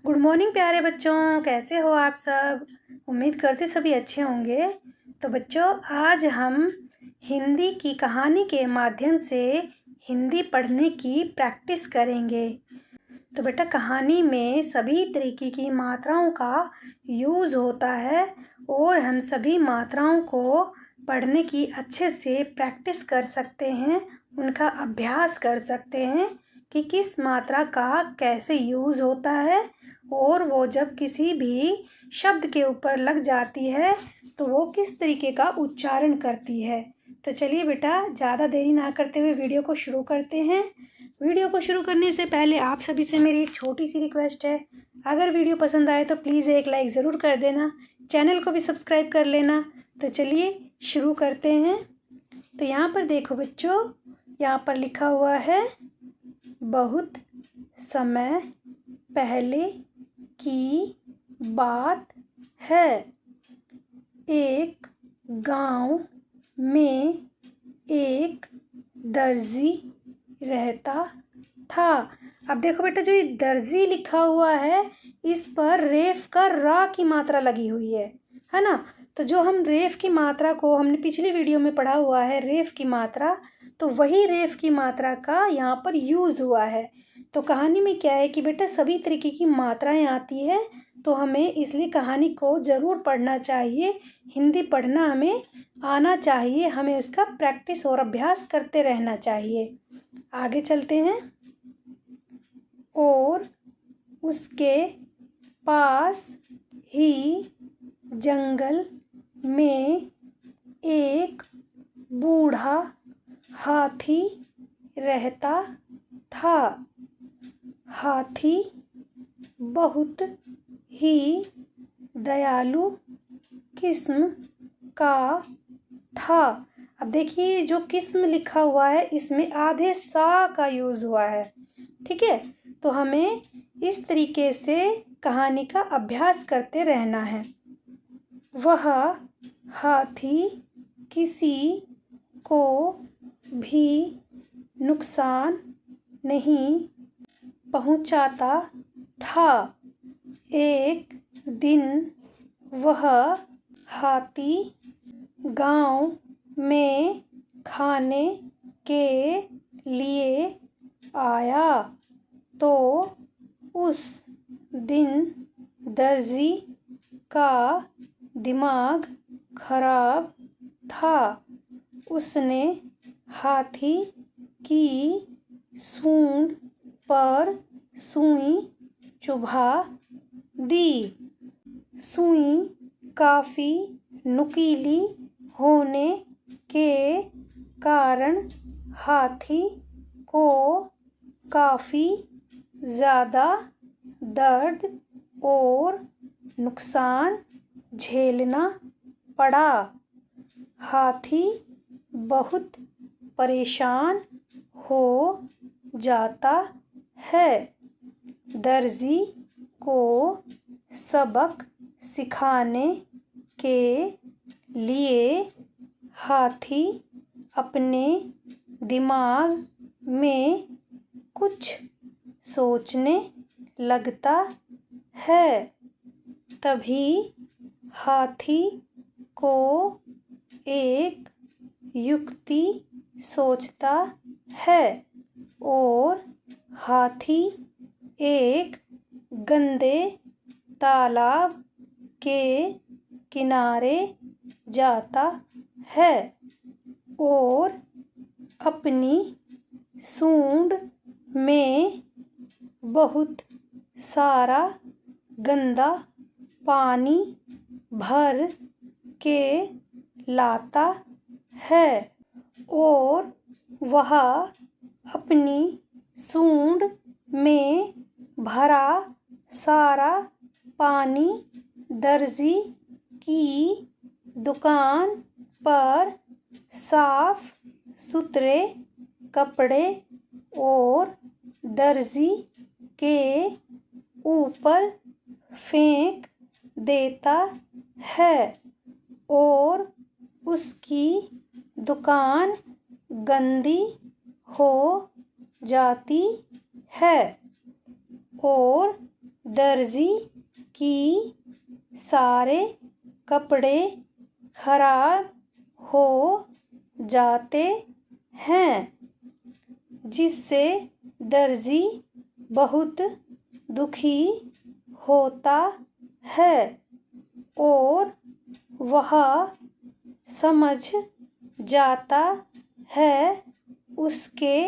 Good morning प्यारे बच्चों, कैसे हो आप सब। उम्मीद करते सभी अच्छे होंगे। तो बच्चों, आज हम हिंदी की कहानी के माध्यम से हिंदी पढ़ने की प्रैक्टिस करेंगे। तो बेटा, कहानी में सभी तरीके की मात्राओं का यूज़ होता है और हम सभी मात्राओं को पढ़ने की अच्छे से प्रैक्टिस कर सकते हैं, उनका अभ्यास कर सकते हैं कि किस मात्रा का कैसे यूज़ होता है और वो जब किसी भी शब्द के ऊपर लग जाती है तो वो किस तरीके का उच्चारण करती है। तो चलिए बेटा, ज़्यादा देरी ना करते हुए वीडियो को शुरू करते हैं। वीडियो को शुरू करने से पहले आप सभी से मेरी एक छोटी सी रिक्वेस्ट है, अगर वीडियो पसंद आए तो प्लीज़ एक लाइक ज़रूर कर देना, चैनल को भी सब्सक्राइब कर लेना। तो चलिए शुरू करते हैं। तो यहाँ पर देखो बच्चों, यहाँ पर लिखा हुआ है, बहुत समय पहले की बात है, एक गांव में एक दर्जी रहता था। अब देखो बेटा, जो ये दर्जी लिखा हुआ है इस पर रेफ का रा की मात्रा लगी हुई है ना। तो जो हम रेफ की मात्रा को हमने पिछली वीडियो में पढ़ा हुआ है, रेफ की मात्रा, तो वही रेफ की मात्रा का यहाँ पर यूज़ हुआ है। तो कहानी में क्या है कि बेटा सभी तरीके की मात्राएं आती है, तो हमें इसलिए कहानी को ज़रूर पढ़ना चाहिए। हिंदी पढ़ना हमें आना चाहिए, हमें उसका प्रैक्टिस और अभ्यास करते रहना चाहिए। आगे चलते हैं। और उसके पास ही जंगल में एक बूढ़ा हाथी रहता था। हाथी बहुत ही दयालु किस्म का था। अब देखिए, जो किस्म लिखा हुआ है इसमें आधे सा का यूज़ हुआ है, ठीक है। तो हमें इस तरीके से कहानी का अभ्यास करते रहना है। वह हाथी किसी को भी नुकसान नहीं पहुंचाता था। एक दिन वह हाथी गांव में खाने के लिए आया, तो उस दिन दर्जी का दिमाग खराब था। उसने हाथी की सूंड पर सुई चुभा दी। सुई काफ़ी नुकीली होने के कारण हाथी को काफ़ी ज़्यादा दर्द और नुकसान झेलना पड़ा। हाथी बहुत परेशान हो जाता है। दर्जी को सबक सिखाने के लिए हाथी अपने दिमाग में कुछ सोचने लगता है। तभी हाथी को एक युक्ति सोचता है और हाथी एक गंदे तालाब के किनारे जाता है और अपनी सूंड में बहुत सारा गंदा पानी भर के लाता है और वह अपनी सूंड में भरा सारा पानी दर्जी की दुकान पर साफ सुथरे कपड़े और दर्जी के ऊपर फेंक देता है और उसकी दुकान गंदी हो जाती है और दर्जी की सारे कपड़े खराब हो जाते हैं, जिससे दर्जी बहुत दुखी होता है और वह समझ जाता है। उसके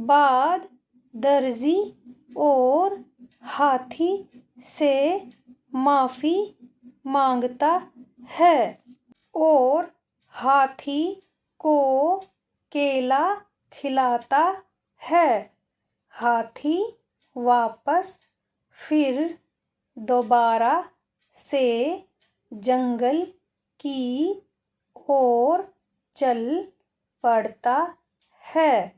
बाद दर्जी और हाथी से माफ़ी मांगता है और हाथी को केला खिलाता है। हाथी वापस फिर दोबारा से जंगल की ओर चल पड़ता है।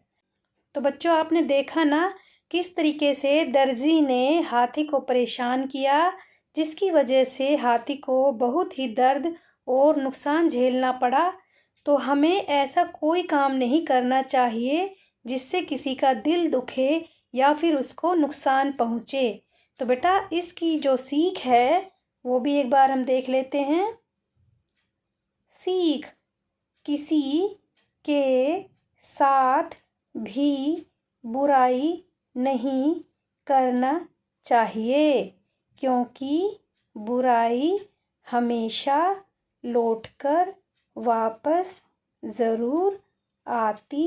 तो बच्चों, आपने देखा ना किस तरीके से दर्जी ने हाथी को परेशान किया, जिसकी वजह से हाथी को बहुत ही दर्द और नुकसान झेलना पड़ा। तो हमें ऐसा कोई काम नहीं करना चाहिए जिससे किसी का दिल दुखे या फिर उसको नुकसान पहुँचे। तो बेटा, इसकी जो सीख है वो भी एक बार हम देख लेते हैं। सीख: किसी के साथ भी बुराई नहीं करना चाहिए, क्योंकि बुराई हमेशा लौटकर वापस ज़रूर आती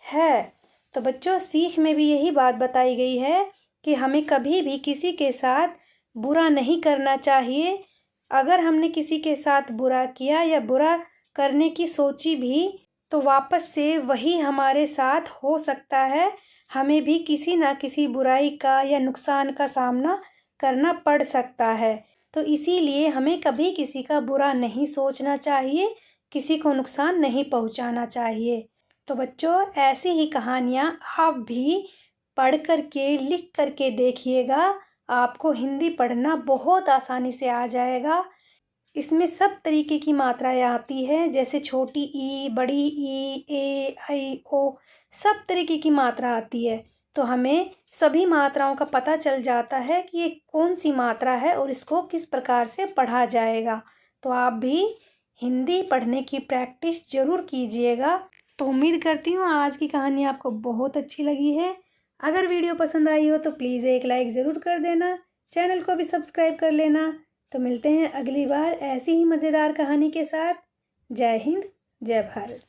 है। तो बच्चों, सीख में भी यही बात बताई गई है कि हमें कभी भी किसी के साथ बुरा नहीं करना चाहिए। अगर हमने किसी के साथ बुरा किया या बुरा करने की सोची भी, तो वापस से वही हमारे साथ हो सकता है। हमें भी किसी ना किसी बुराई का या नुकसान का सामना करना पड़ सकता है। तो इसीलिए हमें कभी किसी का बुरा नहीं सोचना चाहिए, किसी को नुकसान नहीं पहुंचाना चाहिए। तो बच्चों, ऐसी ही कहानियाँ आप भी पढ़ कर के, लिख कर के देखिएगा। आपको हिंदी पढ़ना बहुत आसानी से आ जाएगा। इसमें सब तरीके की मात्राएं आती है, जैसे छोटी ई, बड़ी ई, ए, ऐ, ओ, सब तरीके की मात्रा आती है। तो हमें सभी मात्राओं का पता चल जाता है कि ये कौन सी मात्रा है और इसको किस प्रकार से पढ़ा जाएगा। तो आप भी हिंदी पढ़ने की प्रैक्टिस ज़रूर कीजिएगा। तो उम्मीद करती हूँ आज की कहानी आपको बहुत अच्छी लगी है। अगर वीडियो पसंद आई हो तो प्लीज़ एक लाइक ज़रूर कर देना, चैनल को भी सब्सक्राइब कर लेना। तो मिलते हैं अगली बार ऐसी ही मज़ेदार कहानी के साथ। जय हिंद, जय भारत।